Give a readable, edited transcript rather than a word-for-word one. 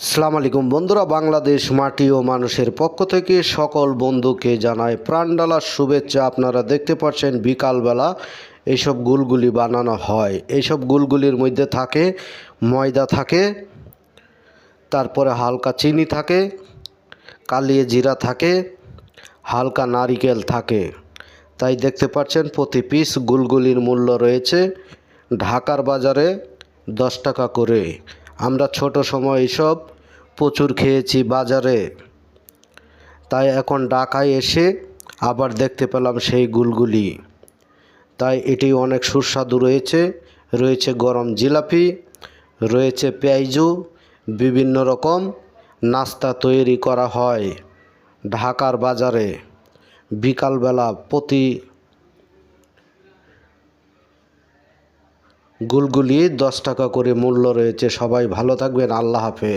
আসসালামু আলাইকুম বন্ধুরা, বাংলাদেশ মাটি ও মানুষের পক্ষ থেকে সকল বন্ধুকে জানাই প্রাণঢালা শুভেচ্ছা। আপনারা দেখতে পাচ্ছেন বিকালবেলা এইসব গুলগুলি বানানো হয়। এইসব গুলগুলির মধ্যে থাকে ময়দা থাকে, তারপরে হালকা চিনি থাকে, কালিয়ে জিরা থাকে, হালকা নারিকেল থাকে। তাই দেখতে পাচ্ছেন প্রতি পিস গুলগুলির মূল্য রয়েছে ঢাকার বাজারে 10 টাকা করে। আমরা ছোট সময় এইসব প্রচুর খেয়েছি বাজারে, তাই এখন ঢাকায় এসে আবার দেখতে পেলাম সেই গুলগুলি। তাই এটি অনেক সুস্বাদু রয়েছে। রয়েছে গরম জিলাপি, রয়েছে পেঁয়াজু, বিভিন্ন রকম নাস্তা তৈরি করা হয় ঢাকার বাজারে বিকালবেলা। প্রতি গুলগুলি 10 টাকা করে মূল্য রয়েছে। সবাই ভালো থাকবেন। আল্লাহ হাফেজ।